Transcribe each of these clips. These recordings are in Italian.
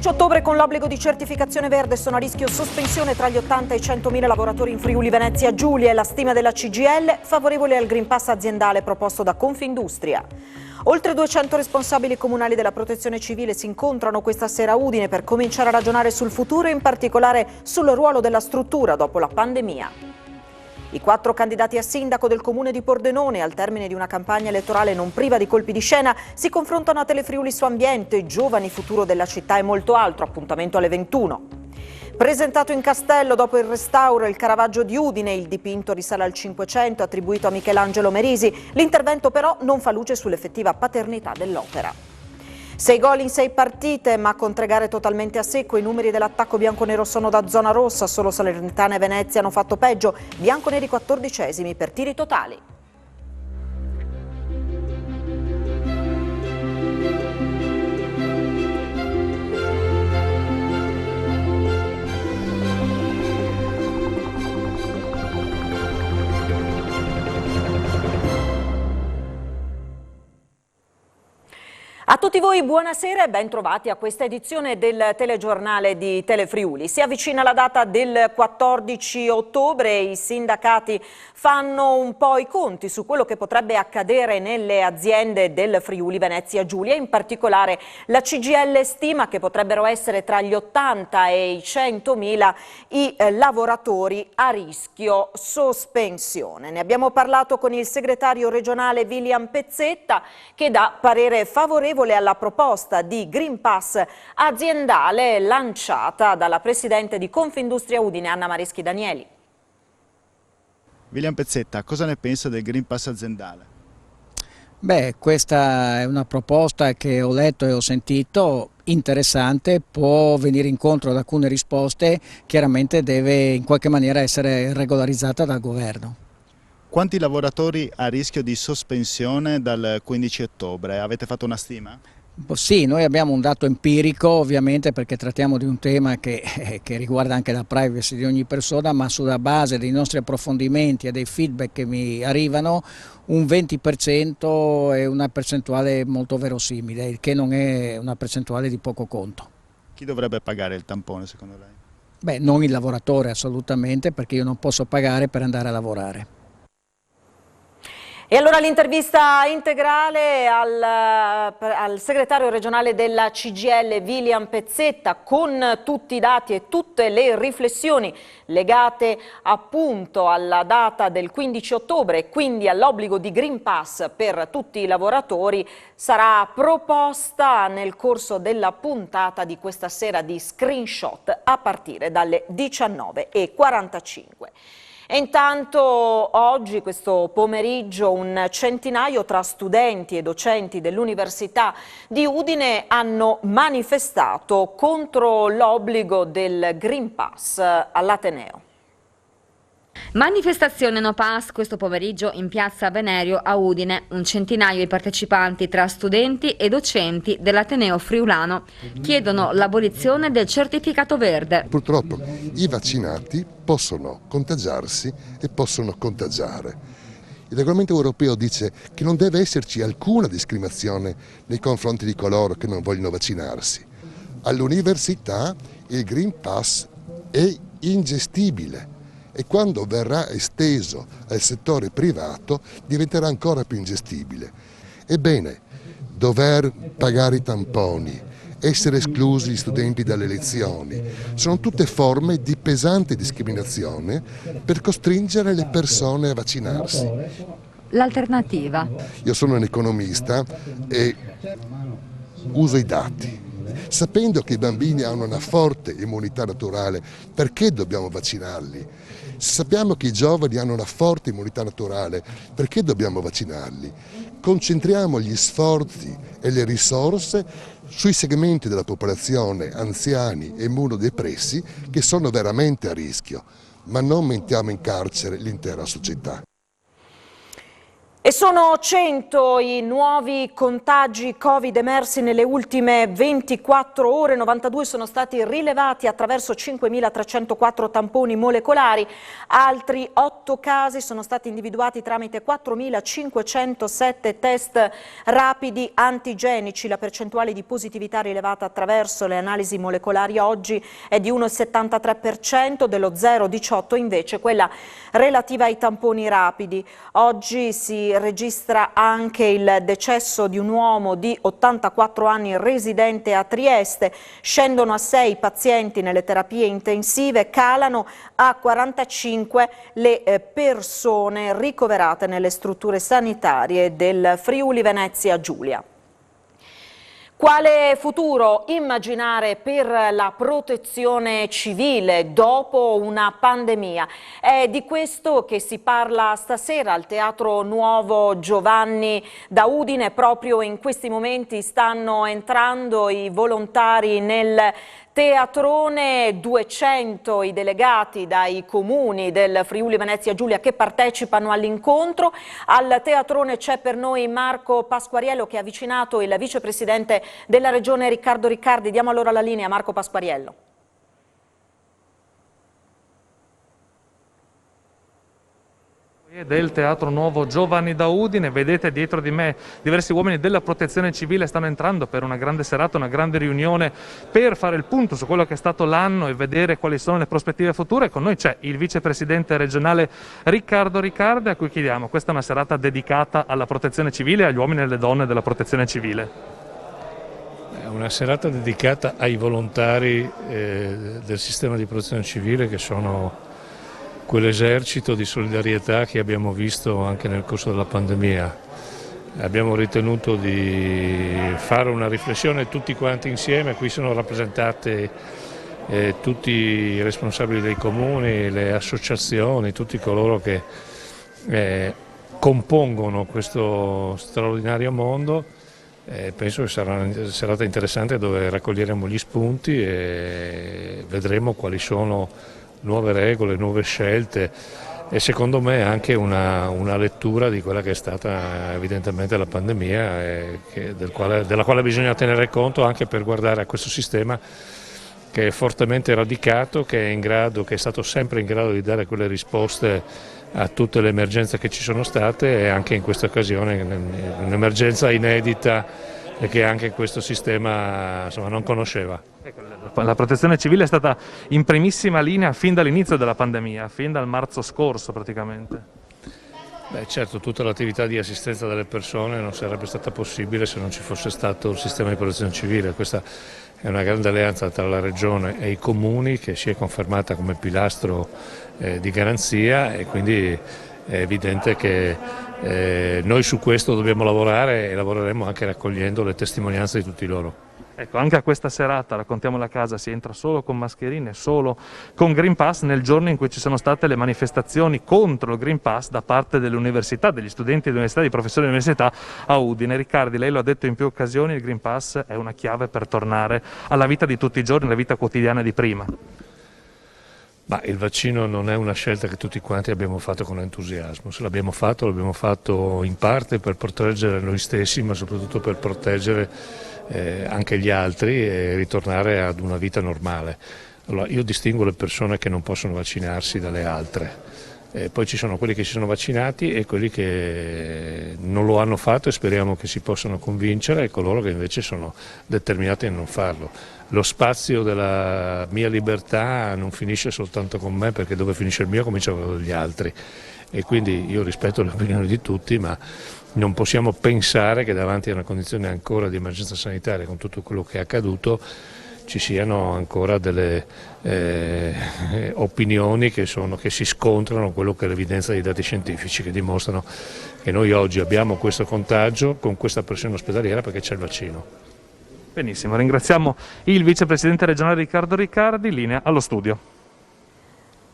Ottobre con l'obbligo di certificazione verde sono a rischio sospensione tra gli 80 e i 100.000 lavoratori in Friuli Venezia Giulia e la stima della CGIL favorevole al Green Pass aziendale proposto da Confindustria. Oltre 200 responsabili comunali della protezione civile si incontrano questa sera a Udine per cominciare a ragionare sul futuro e in particolare sul ruolo della struttura dopo la pandemia. I 4 candidati a sindaco del comune di Pordenone, al termine di una campagna elettorale non priva di colpi di scena, si confrontano a Telefriuli su ambiente, giovani, futuro della città e molto altro. Appuntamento alle 21. Presentato in castello dopo il restauro il Caravaggio di Udine, il dipinto risale al 500, attribuito a Michelangelo Merisi. L'intervento però non fa luce sull'effettiva paternità dell'opera. 6 gol in 6 partite, ma con 3 gare totalmente a secco. I numeri dell'attacco bianconero sono da zona rossa, solo Salernitana e Venezia hanno fatto peggio. Bianconeri 14esimi per tiri totali. A tutti voi buonasera e ben trovati a questa edizione del telegiornale di Telefriuli. Si avvicina la data del 14 ottobre, i sindacati fanno un po' i conti su quello che potrebbe accadere nelle aziende del Friuli Venezia Giulia, in particolare la CGIL stima che potrebbero essere tra gli 80 e i 100.000 i lavoratori a rischio sospensione. Ne abbiamo parlato con il segretario regionale William Pezzetta che dà parere favorevole alla proposta di Green Pass aziendale lanciata dalla presidente di Confindustria Udine, Anna Mareschi Danieli. William Pezzetta, cosa ne pensa del Green Pass aziendale? Beh, questa è una proposta che ho letto e ho sentito, interessante, può venire incontro ad alcune risposte, chiaramente deve in qualche maniera essere regolarizzata dal governo. Quanti lavoratori a rischio di sospensione dal 15 ottobre? Avete fatto una stima? Sì, noi abbiamo un dato empirico ovviamente perché trattiamo di un tema che riguarda anche la privacy di ogni persona, ma sulla base dei nostri approfondimenti e dei feedback che mi arrivano un 20% è una percentuale molto verosimile, il che non è una percentuale di poco conto. Chi dovrebbe pagare il tampone secondo lei? Beh, non il lavoratore assolutamente, perché io non posso pagare per andare a lavorare. E allora l'intervista integrale al segretario regionale della CGIL William Pezzetta con tutti i dati e tutte le riflessioni legate appunto alla data del 15 ottobre e quindi all'obbligo di Green Pass per tutti i lavoratori sarà proposta nel corso della puntata di questa sera di Screenshot a partire dalle 19:45. E intanto oggi, questo pomeriggio, un centinaio tra studenti e docenti dell'Università di Udine hanno manifestato contro l'obbligo del Green Pass all'Ateneo. Manifestazione No Pass questo pomeriggio in piazza Venerio a Udine. Un centinaio di partecipanti tra studenti e docenti dell'Ateneo friulano chiedono l'abolizione del certificato verde. Purtroppo i vaccinati possono contagiarsi e possono contagiare. Il regolamento europeo dice che non deve esserci alcuna discriminazione nei confronti di coloro che non vogliono vaccinarsi. All'università il Green Pass è ingestibile. E quando verrà esteso al settore privato diventerà ancora più ingestibile. Ebbene, dover pagare i tamponi, essere esclusi gli studenti dalle lezioni, sono tutte forme di pesante discriminazione per costringere le persone a vaccinarsi. L'alternativa? Io sono un economista e uso i dati. Sapendo che i bambini hanno una forte immunità naturale, perché dobbiamo vaccinarli? Se sappiamo che i giovani hanno una forte immunità naturale, perché dobbiamo vaccinarli? Concentriamo gli sforzi e le risorse sui segmenti della popolazione, anziani e immunodepressi, che sono veramente a rischio, ma non mettiamo in carcere l'intera società. E sono 100 i nuovi contagi Covid emersi nelle ultime 24 ore, 92 sono stati rilevati attraverso 5.304 tamponi molecolari, altri 8 casi sono stati individuati tramite 4.507 test rapidi antigenici. La percentuale di positività rilevata attraverso le analisi molecolari oggi è di 1,73%, dello 0,18% invece quella relativa ai tamponi rapidi. Oggi si registra anche il decesso di un uomo di 84 anni residente a Trieste, scendono a 6 pazienti nelle terapie intensive, calano a 45 le persone ricoverate nelle strutture sanitarie del Friuli Venezia Giulia. Quale futuro immaginare per la protezione civile dopo una pandemia? È di questo che si parla stasera al Teatro Nuovo Giovanni da Udine. Proprio in questi momenti stanno entrando i volontari nel teatrone, 200 i delegati dai comuni del Friuli Venezia Giulia che partecipano all'incontro. Al teatrone c'è per noi Marco Pasquariello che ha avvicinato il vicepresidente della regione Riccardo Riccardi. Diamo allora la linea a Marco Pasquariello. Del Teatro Nuovo Giovanni da Udine, vedete dietro di me diversi uomini della protezione civile stanno entrando per una grande serata, una grande riunione per fare il punto su quello che è stato l'anno e vedere quali sono le prospettive future. Con noi c'è il vicepresidente regionale Riccardo Riccardi, a cui chiediamo: questa è una serata dedicata alla protezione civile, agli uomini e alle donne della protezione civile. È una serata dedicata ai volontari del sistema di protezione civile, che sono quell'esercito di solidarietà che abbiamo visto anche nel corso della pandemia. Abbiamo ritenuto di fare una riflessione tutti quanti insieme. Qui sono rappresentate tutti i responsabili dei comuni, le associazioni, tutti coloro che compongono questo straordinario mondo. Penso che sarà una serata interessante dove raccoglieremo gli spunti e vedremo quali sono nuove regole, nuove scelte e secondo me anche una lettura di quella che è stata evidentemente la pandemia della quale bisogna tenere conto anche per guardare a questo sistema che è fortemente radicato, che è stato sempre in grado di dare quelle risposte a tutte le emergenze che ci sono state e anche in questa occasione un'emergenza inedita e che anche questo sistema non conosceva. La protezione civile è stata in primissima linea fin dall'inizio della pandemia, fin dal marzo scorso praticamente. Beh, certo, tutta l'attività di assistenza delle persone non sarebbe stata possibile se non ci fosse stato il sistema di protezione civile. Questa è una grande alleanza tra la Regione e i comuni che si è confermata come pilastro di garanzia e quindi è evidente che noi su questo dobbiamo lavorare e lavoreremo anche raccogliendo le testimonianze di tutti loro. Ecco, anche a questa serata, raccontiamo la casa, si entra solo con mascherine, solo con Green Pass, nel giorno in cui ci sono state le manifestazioni contro il Green Pass da parte delle università, degli studenti dell'università, dei professori dell'università a Udine. Riccardi, lei lo ha detto in più occasioni, il Green Pass è una chiave per tornare alla vita di tutti i giorni, alla vita quotidiana di prima. Ma il vaccino non è una scelta che tutti quanti abbiamo fatto con entusiasmo. Se l'abbiamo fatto in parte per proteggere noi stessi, ma soprattutto per proteggere anche gli altri e ritornare ad una vita normale. Allora, io distingo le persone che non possono vaccinarsi dalle altre. Poi ci sono quelli che si sono vaccinati e quelli che non lo hanno fatto e speriamo che si possano convincere e coloro che invece sono determinati a non farlo. Lo spazio della mia libertà non finisce soltanto con me, perché dove finisce il mio comincia quello degli altri e quindi io rispetto le opinioni di tutti, ma non possiamo pensare che davanti a una condizione ancora di emergenza sanitaria con tutto quello che è accaduto ci siano ancora delle opinioni che si scontrano con quello che è l'evidenza dei dati scientifici che dimostrano che noi oggi abbiamo questo contagio con questa pressione ospedaliera perché c'è il vaccino. Benissimo, ringraziamo il vicepresidente regionale Riccardo Riccardi, linea allo studio.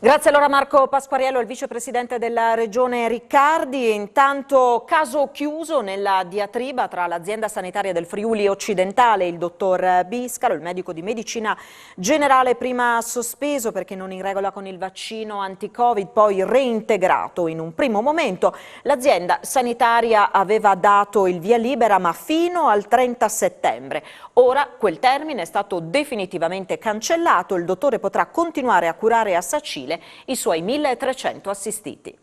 Grazie allora Marco Pasquariello, il vicepresidente della Regione Riccardi. Intanto caso chiuso nella diatriba tra l'azienda sanitaria del Friuli occidentale e il dottor Biscaro, il medico di medicina generale prima sospeso perché non in regola con il vaccino anti-Covid, poi reintegrato in un primo momento. L'azienda sanitaria aveva dato il via libera ma fino al 30 settembre. Ora quel termine è stato definitivamente cancellato, il dottore potrà continuare a curare a Sacile i suoi 1300 assistiti.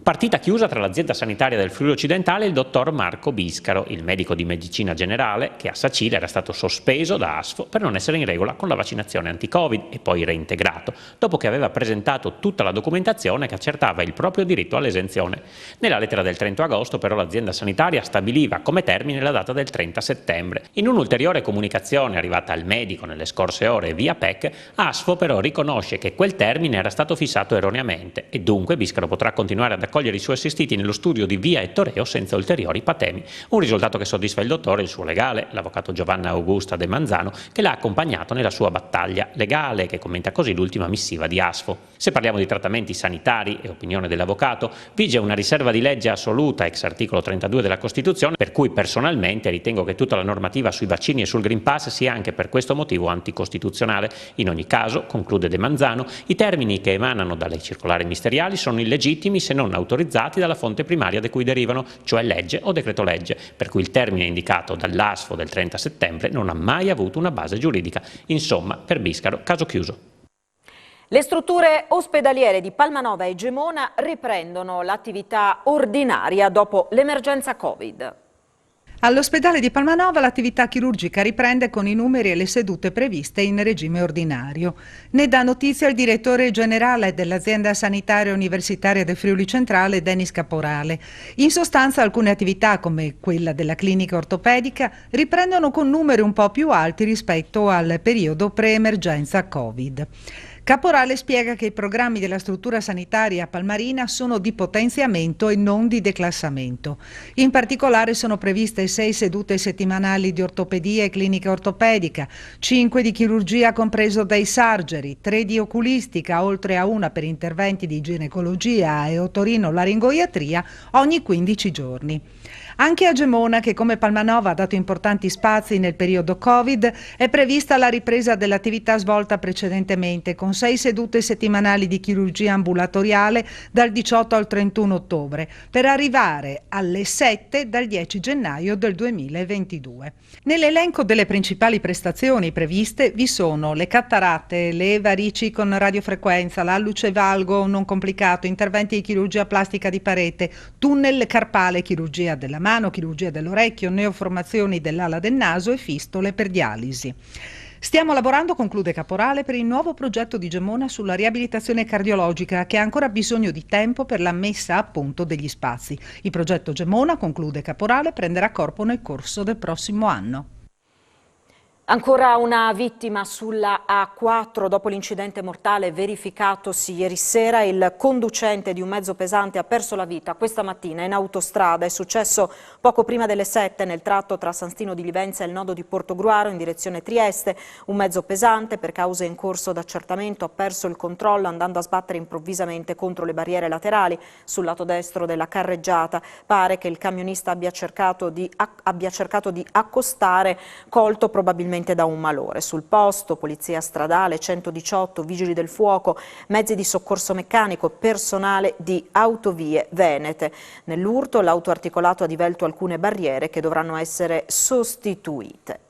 Partita chiusa tra l'azienda sanitaria del Friuli occidentale e il dottor Marco Biscaro, il medico di medicina generale che a Sacile era stato sospeso da ASFO per non essere in regola con la vaccinazione anti-Covid e poi reintegrato, dopo che aveva presentato tutta la documentazione che accertava il proprio diritto all'esenzione. Nella lettera del 30 agosto però l'azienda sanitaria stabiliva come termine la data del 30 settembre. In un'ulteriore comunicazione arrivata al medico nelle scorse ore via PEC, ASFO però riconosce che quel termine era stato fissato erroneamente e dunque Biscaro potrà continuare ad accogliere i suoi assistiti nello studio di via Ettoreo senza ulteriori patemi. Un risultato che soddisfa il dottore e il suo legale, l'avvocato Giovanna Augusta De Manzano, che l'ha accompagnato nella sua battaglia legale, che commenta così l'ultima missiva di ASFO. Se parliamo di trattamenti sanitari e opinione dell'avvocato, vige una riserva di legge assoluta ex articolo 32 della Costituzione, per cui personalmente ritengo che tutta la normativa sui vaccini e sul Green Pass sia anche per questo motivo anticostituzionale. In ogni caso, conclude De Manzano, i termini che emanano dalle circolari ministeriali sono illegittimi se non autorizzati dalla fonte primaria da cui derivano, cioè legge o decreto legge, per cui il termine indicato dall'ASFO del 30 settembre non ha mai avuto una base giuridica. Insomma, per Biscaro, caso chiuso. Le strutture ospedaliere di Palmanova e Gemona riprendono l'attività ordinaria dopo l'emergenza Covid. All'ospedale di Palmanova l'attività chirurgica riprende con i numeri e le sedute previste in regime ordinario. Ne dà notizia il direttore generale dell'azienda sanitaria universitaria del Friuli Centrale, Denis Caporale. In sostanza alcune attività, come quella della clinica ortopedica, riprendono con numeri un po' più alti rispetto al periodo pre-emergenza Covid. Caporale spiega che i programmi della struttura sanitaria palmarina sono di potenziamento e non di declassamento. In particolare sono previste 6 sedute settimanali di ortopedia e clinica ortopedica, 5 di chirurgia compreso dei surgery, 3 di oculistica, oltre a una per interventi di ginecologia e otorino-laringoiatria ogni 15 giorni. Anche a Gemona, che come Palmanova ha dato importanti spazi nel periodo Covid, è prevista la ripresa dell'attività svolta precedentemente, con 6 sedute settimanali di chirurgia ambulatoriale dal 18 al 31 ottobre, per arrivare alle 7 dal 10 gennaio del 2022. Nell'elenco delle principali prestazioni previste vi sono le cataratte, le varici con radiofrequenza, l'alluce valgo non complicato, interventi di chirurgia plastica di parete, tunnel carpale, chirurgia della mano, chirurgia dell'orecchio, neoformazioni dell'ala del naso e fistole per dialisi. Stiamo lavorando, conclude Caporale, per il nuovo progetto di Gemona sulla riabilitazione cardiologica, che ha ancora bisogno di tempo per la messa a punto degli spazi. Il progetto Gemona, conclude Caporale, prenderà corpo nel corso del prossimo anno. Ancora una vittima sulla A4 dopo l'incidente mortale verificatosi ieri sera. Il conducente di un mezzo pesante ha perso la vita questa mattina in autostrada. È successo poco prima delle 7 nel tratto tra San Stino di Livenza e il nodo di Portogruaro in direzione Trieste. Un mezzo pesante, per cause in corso d'accertamento, ha perso il controllo andando a sbattere improvvisamente contro le barriere laterali sul lato destro della carreggiata. Pare che il camionista abbia cercato di accostare, colto probabilmente da un malore. Sul posto, polizia stradale, 118, vigili del fuoco, mezzi di soccorso meccanico, personale di Autovie Venete. Nell'urto l'auto articolato ha divelto alcune barriere che dovranno essere sostituite.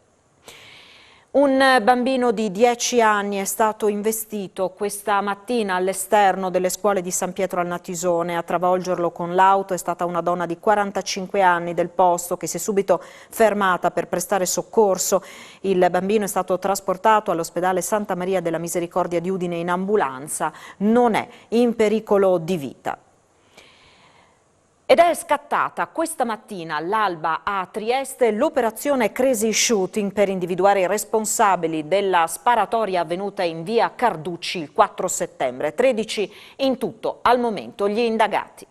Un bambino di 10 anni è stato investito questa mattina all'esterno delle scuole di San Pietro al Natisone. A travolgerlo con l'auto è stata una donna di 45 anni del posto che si è subito fermata per prestare soccorso. Il bambino è stato trasportato all'ospedale Santa Maria della Misericordia di Udine in ambulanza. Non è in pericolo di vita. Ed è scattata questa mattina all'alba a Trieste l'operazione Crazy Shooting per individuare i responsabili della sparatoria avvenuta in via Carducci il 4 settembre. 13 in tutto al momento gli indagati.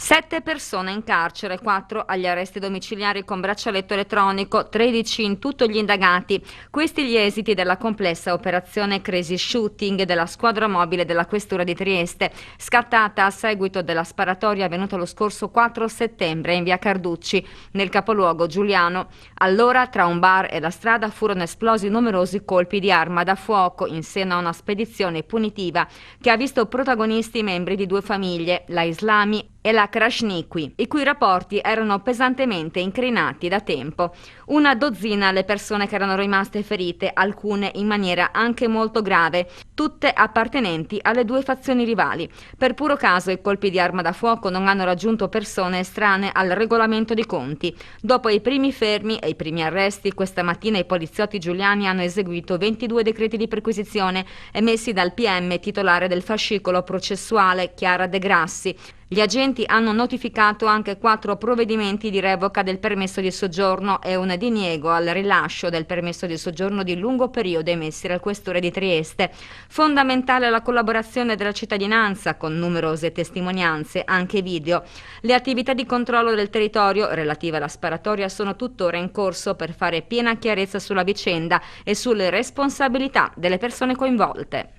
7 persone in carcere, 4 agli arresti domiciliari con braccialetto elettronico, 13 in tutto gli indagati. Questi gli esiti della complessa operazione Crazy Shooting della squadra mobile della Questura di Trieste, scattata a seguito della sparatoria avvenuta lo scorso 4 settembre in via Carducci, nel capoluogo giuliano. Allora, tra un bar e la strada furono esplosi numerosi colpi di arma da fuoco in seno a una spedizione punitiva che ha visto protagonisti i membri di 2 famiglie, la Islami e la Krasniqi, i cui rapporti erano pesantemente incrinati da tempo. Una dozzina le persone che erano rimaste ferite, alcune in maniera anche molto grave, tutte appartenenti alle 2 fazioni rivali. Per puro caso i colpi di arma da fuoco non hanno raggiunto persone estranee al regolamento di conti. Dopo i primi fermi e i primi arresti, questa mattina i poliziotti giuliani hanno eseguito 22 decreti di perquisizione emessi dal PM titolare del fascicolo processuale, Chiara De Grassi. Gli agenti hanno notificato anche 4 provvedimenti di revoca del permesso di soggiorno e un diniego al rilascio del permesso di soggiorno di lungo periodo emessi dal Questore di Trieste. Fondamentale la collaborazione della cittadinanza con numerose testimonianze, anche video. Le attività di controllo del territorio relative alla sparatoria sono tuttora in corso per fare piena chiarezza sulla vicenda e sulle responsabilità delle persone coinvolte.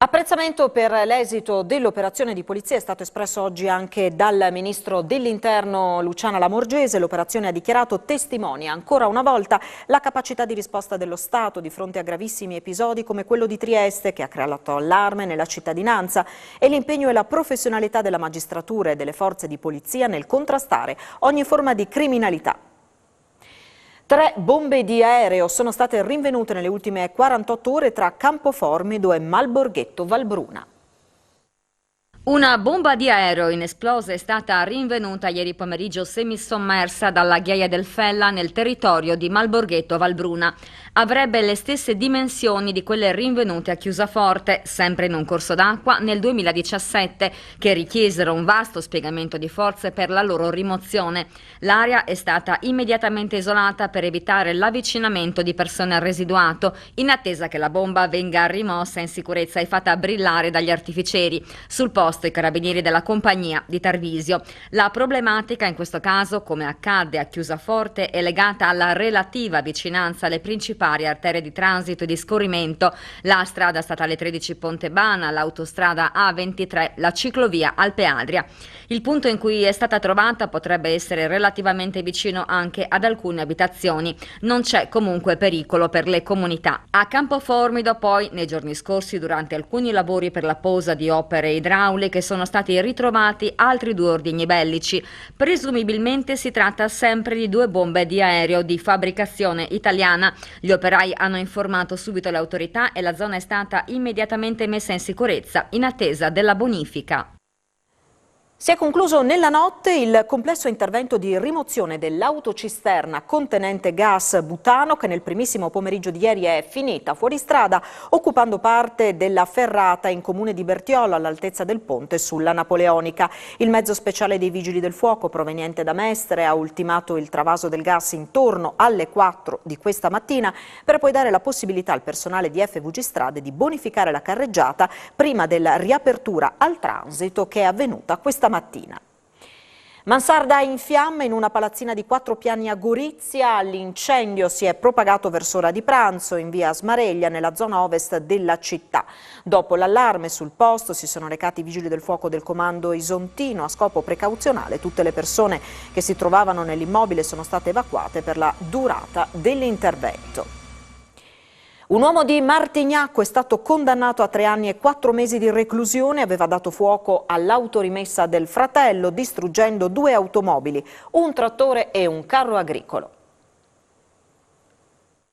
Apprezzamento per l'esito dell'operazione di polizia è stato espresso oggi anche dal ministro dell'Interno Luciana Lamorgese. L'operazione, ha dichiarato, testimonia ancora una volta la capacità di risposta dello Stato di fronte a gravissimi episodi come quello di Trieste, che ha creato allarme nella cittadinanza, e l'impegno e la professionalità della magistratura e delle forze di polizia nel contrastare ogni forma di criminalità. 3 bombe di aereo sono state rinvenute nelle ultime 48 ore tra Campoformido e Malborghetto Valbruna. Una bomba di aereo inesplosa è stata rinvenuta ieri pomeriggio semisommersa dalla ghiaia del Fella nel territorio di Malborghetto Valbruna. Avrebbe le stesse dimensioni di quelle rinvenute a Chiusaforte, sempre in un corso d'acqua, nel 2017, che richiesero un vasto spiegamento di forze per la loro rimozione. L'area è stata immediatamente isolata per evitare l'avvicinamento di persone al residuato, in attesa che la bomba venga rimossa in sicurezza e fatta brillare dagli artificieri. Sul posto i carabinieri della compagnia di Tarvisio. La problematica in questo caso, come accadde a Chiusaforte, è legata alla relativa vicinanza alle principali arterie di transito e di scorrimento, la strada statale 13 Pontebana, l'autostrada A23, la ciclovia Alpe Adria. Il punto in cui è stata trovata potrebbe essere relativamente vicino anche ad alcune abitazioni. Non c'è comunque pericolo per le comunità. A Campoformido poi, nei giorni scorsi, durante alcuni lavori per la posa di opere idrauliche, che sono stati ritrovati altri 2 ordigni bellici. Presumibilmente si tratta sempre di 2 bombe di aereo di fabbricazione italiana. Gli operai hanno informato subito le autorità e la zona è stata immediatamente messa in sicurezza in attesa della bonifica. Si è concluso nella notte il complesso intervento di rimozione dell'autocisterna contenente gas butano che nel primissimo pomeriggio di ieri è finita fuori strada, occupando parte della ferrata in comune di Bertiolo all'altezza del ponte sulla Napoleonica. Il mezzo speciale dei Vigili del Fuoco proveniente da Mestre ha ultimato il travaso del gas intorno alle 4 di questa mattina per poi dare la possibilità al personale di FVG Strade di bonificare la carreggiata prima della riapertura al transito che è avvenuta questa mattina. Mansarda in fiamme in una palazzina di 4 piani a Gorizia. L'incendio si è propagato verso ora di pranzo in via Smareglia, nella zona ovest della città. Dopo l'allarme sul posto si sono recati i vigili del fuoco del comando isontino a scopo precauzionale. Tutte le persone che si trovavano nell'immobile sono state evacuate per la durata dell'intervento. Un uomo di Martignacco è stato condannato a 3 anni e 4 mesi di reclusione. Aveva dato fuoco all'auto rimessa del fratello, distruggendo 2 automobili, un trattore e un carro agricolo.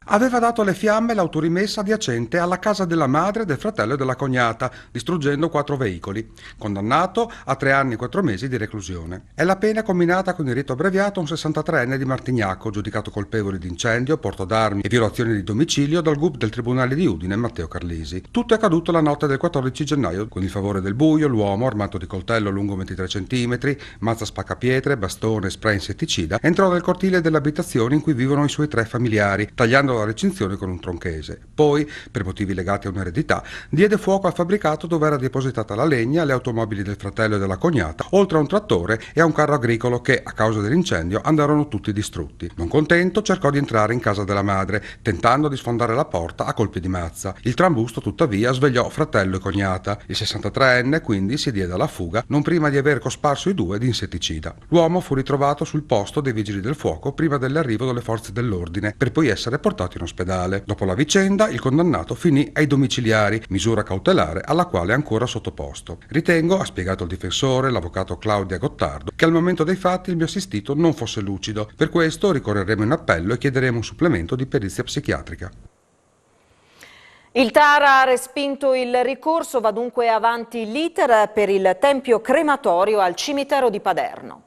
Aveva dato alle fiamme l'autorimessa adiacente alla casa della madre, del fratello e della cognata, distruggendo 4 veicoli. Condannato a 3 anni e 4 mesi di reclusione. È la pena combinata con il rito abbreviato a un 63enne di Martignacco, giudicato colpevole di incendio, porto d'armi e violazione di domicilio dal GUP del Tribunale di Udine, Matteo Carlisi. Tutto è accaduto la notte del 14 gennaio. Con il favore del buio, l'uomo, armato di coltello lungo 23 cm, mazza spaccapietre, bastone e spray insetticida, entrò nel cortile dell'abitazione in cui vivono i suoi 3 familiari, tagliando la recinzione con un tronchese. Poi, per motivi legati a un'eredità, diede fuoco al fabbricato dove era depositata la legna, le automobili del fratello e della cognata, oltre a un trattore e a un carro agricolo che, a causa dell'incendio, andarono tutti distrutti. Non contento, cercò di entrare in casa della madre, tentando di sfondare la porta a colpi di mazza. Il trambusto, tuttavia, svegliò fratello e cognata. Il 63enne, quindi, si diede alla fuga, non prima di aver cosparso i due di insetticida. L'uomo fu ritrovato sul posto dei vigili del fuoco prima dell'arrivo delle forze dell'ordine, per poi essere portato in ospedale. Dopo la vicenda, il condannato finì ai domiciliari, misura cautelare alla quale è ancora sottoposto. Ritengo, ha spiegato il difensore, l'avvocato Claudia Gottardo, che al momento dei fatti il mio assistito non fosse lucido. Per questo ricorreremo in appello e chiederemo un supplemento di perizia psichiatrica. Il TAR ha respinto il ricorso, va dunque avanti l'iter per il tempio crematorio al cimitero di Paderno.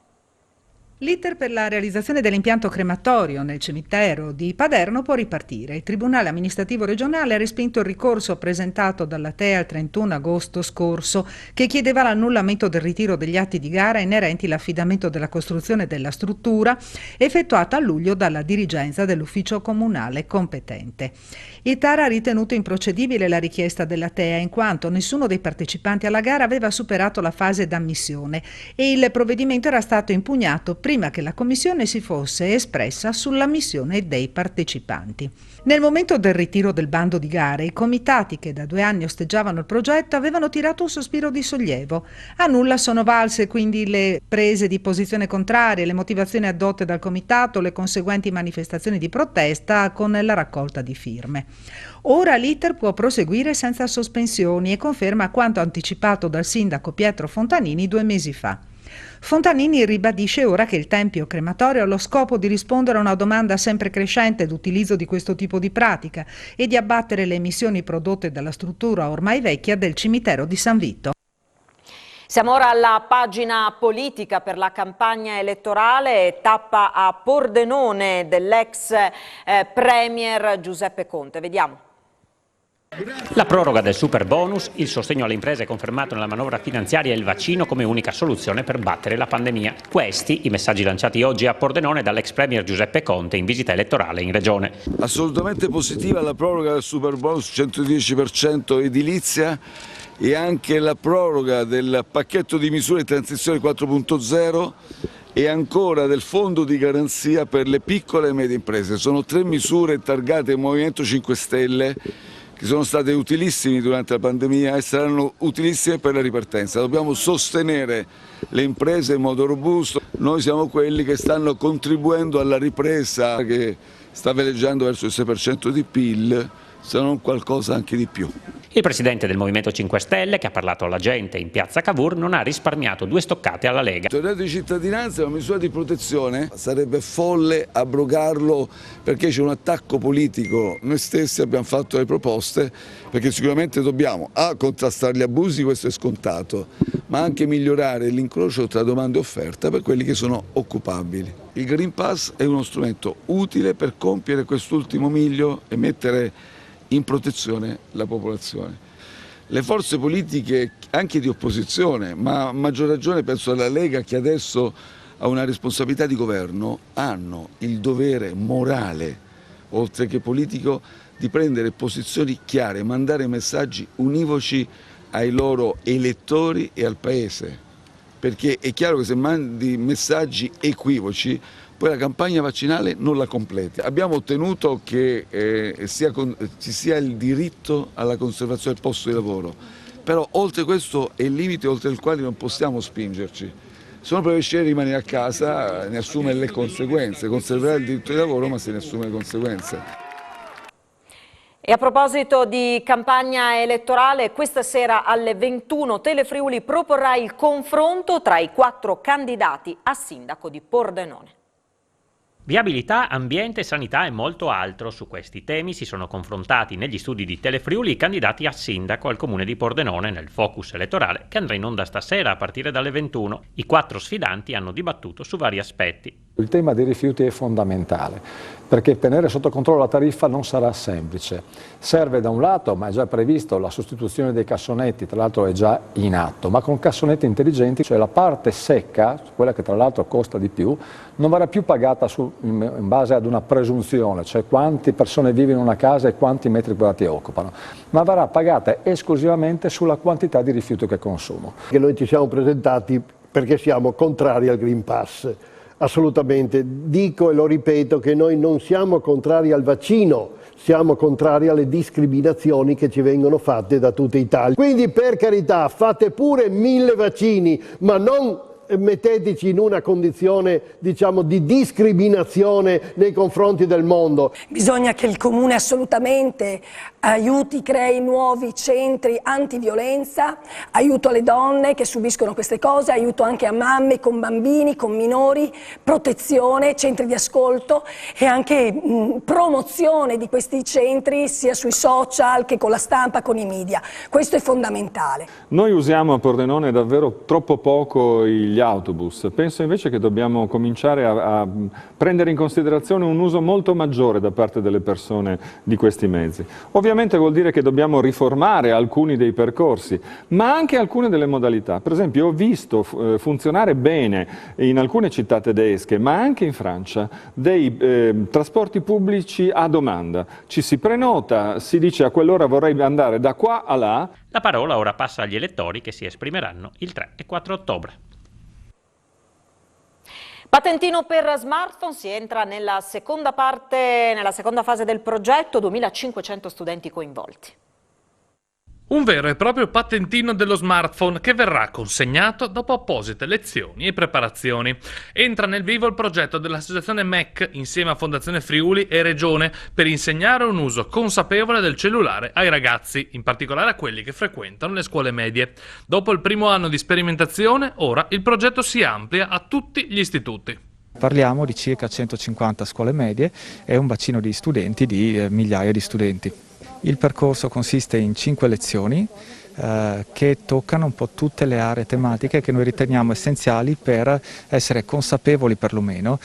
L'iter per la realizzazione dell'impianto crematorio nel cimitero di Paderno può ripartire. Il Tribunale amministrativo regionale ha respinto il ricorso presentato dalla TEA il 31 agosto scorso che chiedeva l'annullamento del ritiro degli atti di gara inerenti all'affidamento della costruzione della struttura effettuata a luglio dalla dirigenza dell'ufficio comunale competente. Il TAR ha ritenuto improcedibile la richiesta della TEA in quanto nessuno dei partecipanti alla gara aveva superato la fase d'ammissione e il provvedimento era stato impugnato prima che la Commissione si fosse espressa sull'ammissione dei partecipanti. Nel momento del ritiro del bando di gare, i comitati che da 2 anni osteggiavano il progetto avevano tirato un sospiro di sollievo. A nulla sono valse quindi le prese di posizione contrarie, le motivazioni addotte dal comitato, le conseguenti manifestazioni di protesta con la raccolta di firme. Ora l'iter può proseguire senza sospensioni e conferma quanto anticipato dal sindaco Pietro Fontanini 2 mesi fa. Fontanini ribadisce ora che il tempio crematorio ha lo scopo di rispondere a una domanda sempre crescente d'utilizzo di questo tipo di pratica e di abbattere le emissioni prodotte dalla struttura ormai vecchia del cimitero di San Vito. Siamo ora alla pagina politica per la campagna elettorale, tappa a Pordenone dell'ex premier Giuseppe Conte. Vediamo. La proroga del super bonus, il sostegno alle imprese confermato nella manovra finanziaria e il vaccino come unica soluzione per battere la pandemia. Questi i messaggi lanciati oggi a Pordenone dall'ex premier Giuseppe Conte in visita elettorale in regione. Assolutamente positiva la proroga del super bonus 110% edilizia e anche la proroga del pacchetto di misure di transizione 4.0 e ancora del fondo di garanzia per le piccole e medie imprese. Sono 3 misure targate al Movimento 5 Stelle che sono state utilissime durante la pandemia e saranno utilissime per la ripartenza. Dobbiamo sostenere le imprese in modo robusto. Noi siamo quelli che stanno contribuendo alla ripresa che sta veleggiando verso il 6% di PIL, se non qualcosa anche di più. Il presidente del Movimento 5 Stelle, che ha parlato alla gente in piazza Cavour, non ha risparmiato 2 stoccate alla Lega. Il reddito di cittadinanza è una misura di protezione, sarebbe folle abrogarlo perché c'è un attacco politico. Noi stessi abbiamo fatto le proposte perché sicuramente dobbiamo contrastare gli abusi, questo è scontato, ma anche migliorare l'incrocio tra domanda e offerta per quelli che sono occupabili. Il Green Pass è uno strumento utile per compiere quest'ultimo miglio e mettere in protezione la popolazione. Le forze politiche anche di opposizione, ma a maggior ragione penso alla Lega che adesso ha una responsabilità di governo, hanno il dovere morale, oltre che politico, di prendere posizioni chiare, mandare messaggi univoci ai loro elettori e al Paese, perché è chiaro che se mandi messaggi equivoci poi la campagna vaccinale non la completi. Abbiamo ottenuto che ci sia il diritto alla conservazione del posto di lavoro, però oltre questo è il limite oltre il quale non possiamo spingerci. Se uno preferisce rimanere a casa ne assume le conseguenze, conserverà il diritto di lavoro ma se ne assume le conseguenze. E a proposito di campagna elettorale, questa sera alle 21 Telefriuli proporrà il confronto tra i 4 candidati a sindaco di Pordenone. Viabilità, ambiente, sanità e molto altro. Su questi temi si sono confrontati negli studi di Telefriuli i candidati a sindaco al comune di Pordenone nel focus elettorale che andrà in onda stasera a partire dalle 21. I 4 sfidanti hanno dibattuto su vari aspetti. Il tema dei rifiuti è fondamentale, perché tenere sotto controllo la tariffa non sarà semplice. Serve da un lato, ma è già previsto, la sostituzione dei cassonetti, tra l'altro è già in atto, ma con cassonetti intelligenti, cioè la parte secca, quella che tra l'altro costa di più, non verrà più pagata in base ad una presunzione, cioè quante persone vivono in una casa e quanti metri quadrati occupano, ma verrà pagata esclusivamente sulla quantità di rifiuto che consumo. Noi ci siamo presentati perché siamo contrari al Green Pass. Assolutamente, dico e lo ripeto che noi non siamo contrari al vaccino, siamo contrari alle discriminazioni che ci vengono fatte da tutta Italia. Quindi per carità fate pure 1000 vaccini, ma non metteteci in una condizione, diciamo, di discriminazione nei confronti del mondo. Bisogna che il Comune assolutamente aiuti, crei nuovi centri antiviolenza, aiuto alle donne che subiscono queste cose, aiuto anche a mamme con bambini, con minori, protezione, centri di ascolto e anche promozione di questi centri sia sui social che con la stampa, con i media. Questo è fondamentale. Noi usiamo a Pordenone davvero troppo poco gli autobus. Penso invece che dobbiamo cominciare a prendere in considerazione un uso molto maggiore da parte delle persone di questi mezzi. Ovviamente vuol dire che dobbiamo riformare alcuni dei percorsi, ma anche alcune delle modalità. Per esempio, ho visto funzionare bene in alcune città tedesche, ma anche in Francia, dei trasporti pubblici a domanda. Ci si prenota, si dice a quell'ora vorrei andare da qua a là. La parola ora passa agli elettori che si esprimeranno il 3 e 4 ottobre. Patentino per smartphone, si entra nella seconda fase del progetto, 2500 studenti coinvolti. Un vero e proprio patentino dello smartphone che verrà consegnato dopo apposite lezioni e preparazioni. Entra nel vivo il progetto dell'associazione MEC insieme a Fondazione Friuli e Regione per insegnare un uso consapevole del cellulare ai ragazzi, in particolare a quelli che frequentano le scuole medie. Dopo il primo anno di sperimentazione, ora il progetto si amplia a tutti gli istituti. Parliamo di circa 150 scuole medie e un bacino di studenti di migliaia di studenti. Il percorso consiste in 5 lezioni che toccano un po' tutte le aree tematiche che noi riteniamo essenziali per essere consapevoli perlomeno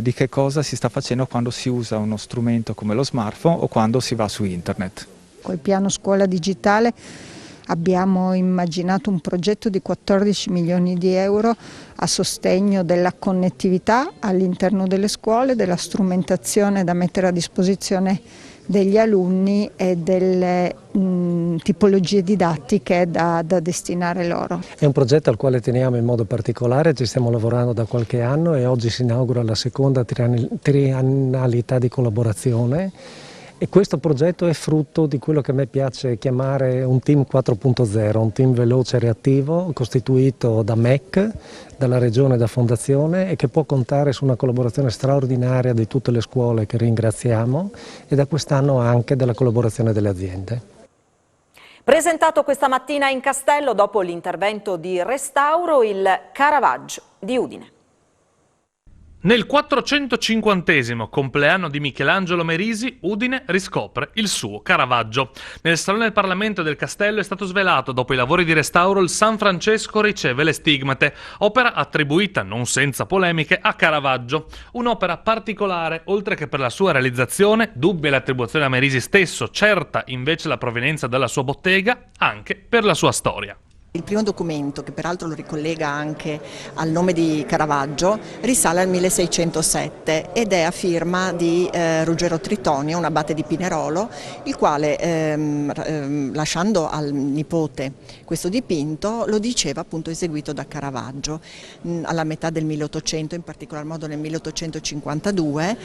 di che cosa si sta facendo quando si usa uno strumento come lo smartphone o quando si va su internet. Col piano scuola digitale abbiamo immaginato un progetto di 14 milioni di euro a sostegno della connettività all'interno delle scuole, della strumentazione da mettere a disposizione degli alunni e delle tipologie didattiche da destinare loro. È un progetto al quale teniamo in modo particolare, ci stiamo lavorando da qualche anno e oggi si inaugura la seconda triennalità di collaborazione. E questo progetto è frutto di quello che a me piace chiamare un team 4.0, un team veloce e reattivo costituito da MEC, dalla Regione e da Fondazione e che può contare su una collaborazione straordinaria di tutte le scuole che ringraziamo e da quest'anno anche della collaborazione delle aziende. Presentato questa mattina in Castello dopo l'intervento di restauro il Caravaggio di Udine. Nel 450° compleanno di Michelangelo Merisi, Udine riscopre il suo Caravaggio. Nel Salone del Parlamento del Castello è stato svelato, dopo i lavori di restauro, il San Francesco riceve le stigmate, opera attribuita, non senza polemiche, a Caravaggio. Un'opera particolare, oltre che per la sua realizzazione, dubbia l'attribuzione a Merisi stesso, certa invece la provenienza dalla sua bottega, anche per la sua storia. Il primo documento, che peraltro lo ricollega anche al nome di Caravaggio, risale al 1607 ed è a firma di Ruggero Tritonio, un abate di Pinerolo, il quale lasciando al nipote questo dipinto lo diceva appunto eseguito da Caravaggio. Alla metà del 1800, in particolar modo nel 1852,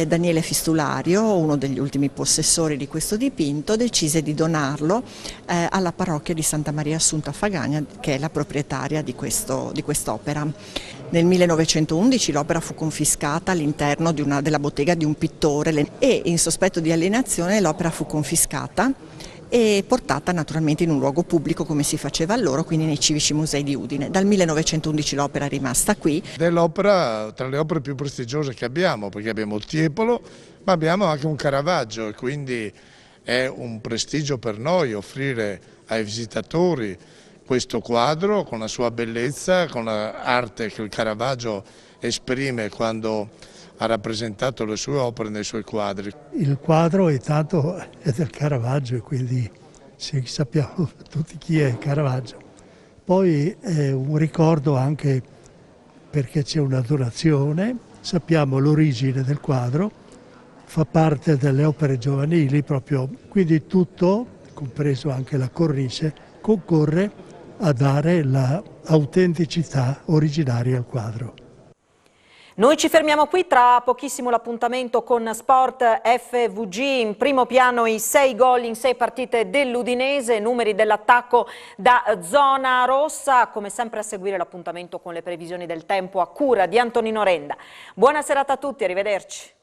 Daniele Fistulario, uno degli ultimi possessori di questo dipinto, decise di donarlo alla parrocchia di Santa Maria Assunta a Fagagna, che è la proprietaria di quest'opera. Nel 1911 l'opera fu confiscata all'interno della bottega di un pittore e in sospetto di alienazione l'opera fu confiscata e portata naturalmente in un luogo pubblico come si faceva allora, quindi nei civici musei di Udine. Dal 1911 l'opera è rimasta qui. Dell'opera tra le opere più prestigiose che abbiamo, perché abbiamo il Tiepolo, ma abbiamo anche un Caravaggio e quindi è un prestigio per noi offrire ai visitatori questo quadro con la sua bellezza, con l'arte che il Caravaggio esprime quando ha rappresentato le sue opere nei suoi quadri. Il quadro intanto è del Caravaggio, quindi sappiamo tutti chi è Caravaggio. Poi è un ricordo anche perché c'è una donazione, sappiamo l'origine del quadro, fa parte delle opere giovanili proprio, quindi tutto, compreso anche la cornice, concorre a dare l'autenticità originaria al quadro. Noi ci fermiamo qui, tra pochissimo l'appuntamento con Sport FVG, in primo piano i 6 gol in 6 partite dell'Udinese, numeri dell'attacco da zona rossa, come sempre a seguire l'appuntamento con le previsioni del tempo a cura di Antonino Renda. Buona serata a tutti, arrivederci.